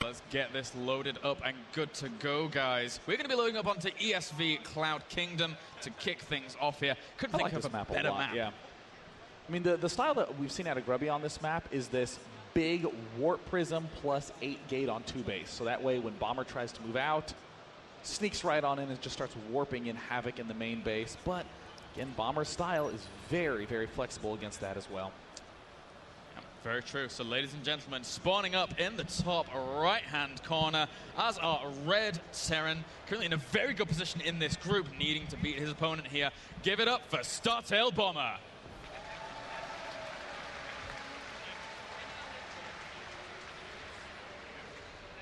Let's get this loaded up and good to go, guys. We're going to be loading up onto ESV Cloud Kingdom to kick things off here. Couldn't think of a better map. Yeah. I mean, the style that we've seen out of Grubby on this map is this big Warp Prism plus 8 gate on 2 base. So that way when Bomber tries to move out, sneaks right on in and just starts warping in havoc in the main base. But again, Bomber's style is very, very flexible against that as well. Very true. So, ladies and gentlemen, spawning up in the top right-hand corner as our Red Seren, currently in a very good position in this group, needing to beat his opponent here. Give it up for Startail Bomber.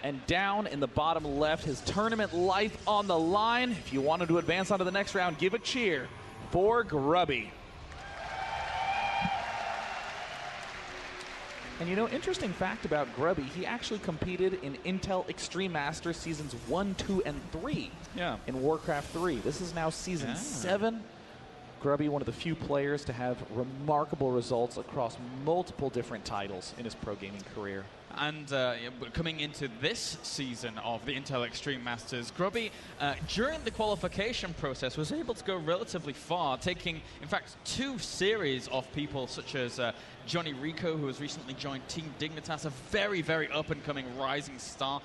And down in the bottom left, his tournament life on the line. If you wanted to advance on to the next round, give a cheer for Grubby. And you know, interesting fact about Grubby, he actually competed in Intel Extreme Masters Seasons 1, 2, and 3 in Warcraft 3. This is now Season 7. Grubby, one of the few players to have remarkable results across multiple different titles in his pro gaming career. And coming into this season of the Intel Extreme Masters, Grubby, during the qualification process, was able to go relatively far, taking, in fact, 2 series of people such as Johnny Rico, who has recently joined Team Dignitas, a very, very up-and-coming rising star,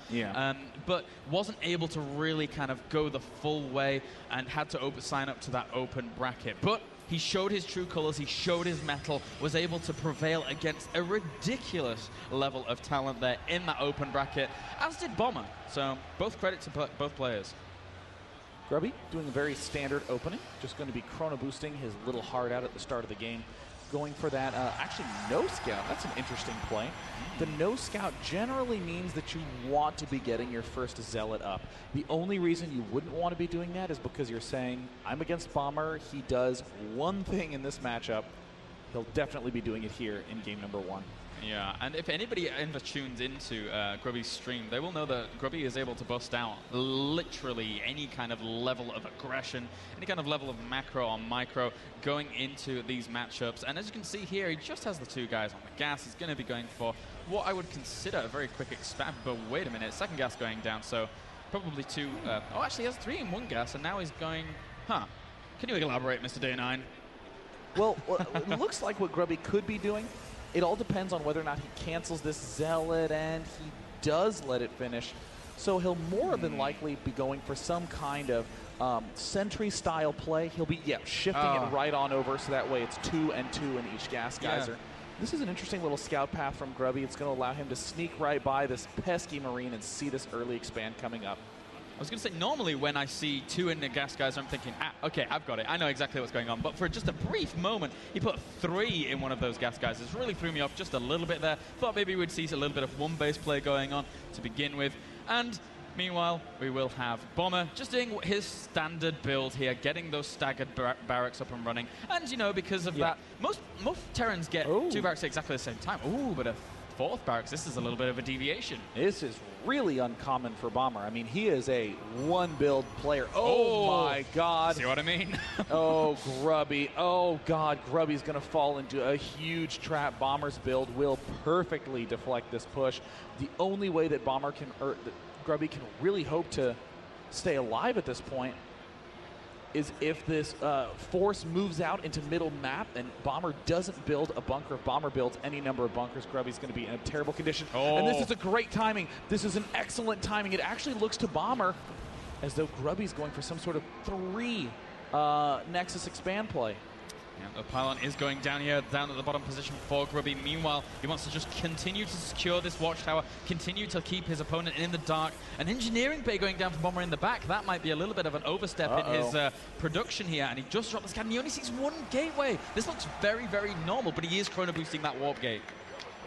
but wasn't able to really kind of go the full way and had to sign up to that open bracket. But he showed his true colors, he showed his mettle, was able to prevail against a ridiculous level of talent there in that open bracket, as did Bomber. So both credit to both players. Grubby doing a very standard opening, just going to be chrono boosting his little heart out at the start of the game. Going for that, actually no scout, that's an interesting play. The no scout generally means that you want to be getting your first zealot up. The only reason you wouldn't want to be doing that is because you're saying, I'm against Bomber, he does one thing in this matchup, he'll definitely be doing it here in game number 1. Yeah, and if anybody ever tunes into Grubby's stream, they will know that Grubby is able to bust out literally any kind of level of aggression, any kind of level of macro or micro going into these matchups. And as you can see here, he just has the 2 guys on the gas. He's going to be going for what I would consider a very quick expand. But wait a minute, second gas going down, so probably 2. Oh, actually, he has 3 in 1 gas, and now he's going, Can you elaborate, Mr. Day9? Well, it looks like what Grubby could be doing. It all depends on whether or not he cancels this Zealot, and he does let it finish. So he'll more than likely be going for some kind of Sentry-style play. He'll be, shifting it right on over, so that way it's 2 and 2 in each gas geyser. This is an interesting little scout path from Grubby. It's going to allow him to sneak right by this pesky Marine and see this early expand coming up. I was going to say, normally when I see 2 in the gas geyser, I'm thinking, okay, I've got it. I know exactly what's going on. But for just a brief moment, he put 3 in one of those gas geysers. Really threw me off just a little bit there. Thought maybe we'd see a little bit of 1 base play going on to begin with. And meanwhile, we will have Bomber just doing his standard build here, getting those staggered barracks up and running. And, you know, because of that, most Terrans get 2 barracks at exactly the same time. Ooh, but a 4th barracks, this is a little bit of a deviation. This is really uncommon for Bomber. I mean, he is a 1-build player. Oh my God. See what I mean? Oh, Grubby. Oh, God. Grubby's going to fall into a huge trap. Bomber's build will perfectly deflect this push. The only way that Grubby can really hope to stay alive at this point is if this force moves out into middle map and Bomber doesn't build a bunker. If Bomber builds any number of bunkers, Grubby's going to be in a terrible condition. And this is a great timing. This is an excellent timing. It actually looks to Bomber as though Grubby's going for some sort of 3 Nexus expand play. Yeah, the pylon is going down here, down at the bottom position for Grubby. Meanwhile, he wants to just continue to secure this watchtower, continue to keep his opponent in the dark. An engineering bay going down for Bomber in the back. That might be a little bit of an overstep in his production here. And he just dropped the scan. He only sees 1 gateway. This looks very, very normal, but he is chrono boosting that warp gate.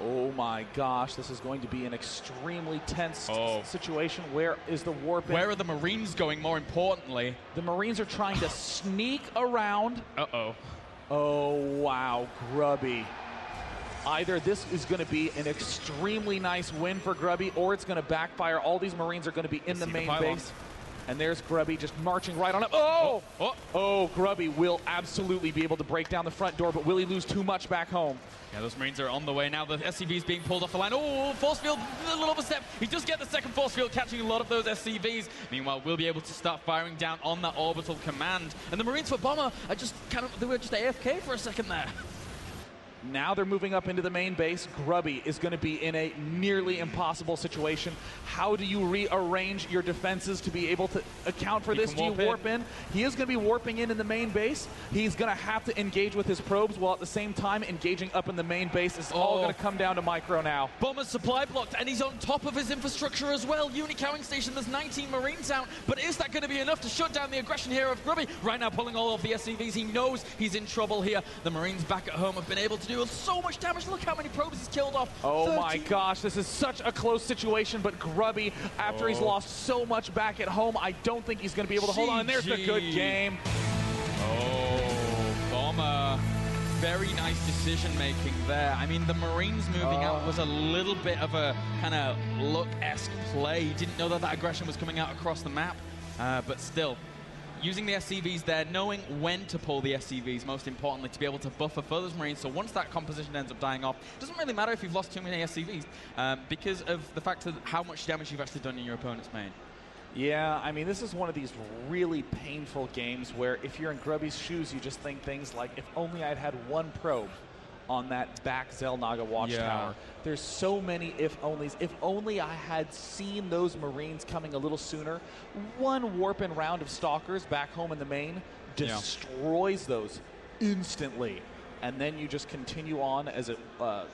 Oh my gosh, this is going to be an extremely tense situation. Where is the warp? Where are the Marines going, more importantly? The Marines are trying to sneak around. Oh, wow, Grubby. Either this is going to be an extremely nice win for Grubby, or it's going to backfire. All these Marines are going to be in the main base. And there's Grubby just marching right on up. Oh, Grubby will absolutely be able to break down the front door, but will he lose too much back home? Yeah, those Marines are on the way now. The SCV's being pulled off the line. Oh, force field, a little overstep. He does get the second force field, catching a lot of those SCVs. Meanwhile, we'll be able to start firing down on that orbital command. And the Marines for Bomber are just they were just AFK for a second there. Now they're moving up into the main base. Grubby is going to be in a nearly impossible situation. How do you rearrange your defenses to be able to account for this? Do you warp in? He is going to be warping in the main base. He's going to have to engage with his probes while at the same time engaging up in the main base. It's all going to come down to Micro now. Bomber's supply blocked, and he's on top of his infrastructure as well. Unit carrying station, there's 19 Marines out, but is that going to be enough to shut down the aggression here of Grubby? Right now pulling all of the SCVs. He knows he's in trouble here. The Marines back at home have been able to do so much damage. Look how many probes he's killed off. Oh 13. My gosh, this is such a close situation, but Grubby, after he's lost so much back at home, I don't think he's going to be able to hold on. And there's the good game. Oh, Bomber. Very nice decision-making there. I mean, the Marines moving out was a little bit of a kind of look-esque play. He didn't know that aggression was coming out across the map, but still. Using the SCVs there, knowing when to pull the SCVs, most importantly, to be able to buffer for those Marines. So once that composition ends up dying off, it doesn't really matter if you've lost too many SCVs because of the fact of how much damage you've actually done in your opponent's main. Yeah, I mean, this is one of these really painful games where if you're in Grubby's shoes, you just think things like, if only I'd had one probe on that back Xel'Naga watchtower. There's so many if-onlys. If only I had seen those Marines coming a little sooner. One warp-in round of Stalkers back home in the main destroys those instantly. And then you just continue on as a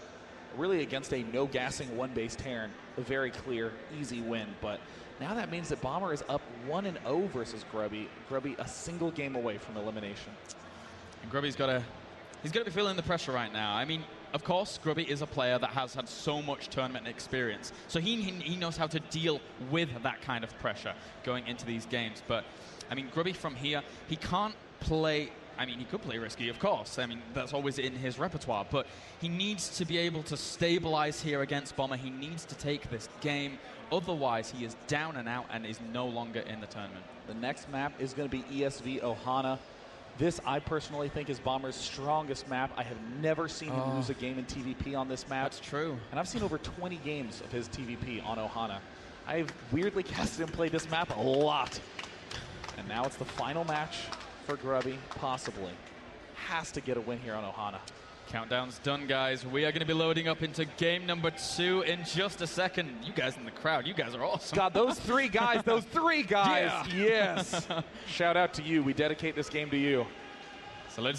really against a no-gassing one-base Terran. A very clear, easy win. But now that means that Bomber is up 1-0 versus Grubby. Grubby a single game away from elimination. And Grubby's got to... He's going to be feeling the pressure right now. I mean, of course, Grubby is a player that has had so much tournament experience. So he knows how to deal with that kind of pressure going into these games. But, I mean, Grubby from here, he can't play... I mean, he could play risky, of course. I mean, that's always in his repertoire. But he needs to be able to stabilize here against Bomber. He needs to take this game. Otherwise, he is down and out and is no longer in the tournament. The next map is going to be ESV Ohana. This, I personally think, is Bomber's strongest map. I have never seen him lose a game in TVP on this map. That's true. And I've seen over 20 games of his TVP on Ohana. I've weirdly casted him play this map a lot. And now it's the final match for Grubby, possibly. Has to get a win here on Ohana. Countdown's done, guys. We are going to be loading up into game number 2 in just a second. You guys in the crowd, you guys are awesome. God, those three guys, yes. Shout out to you. We dedicate this game to you. So ladies and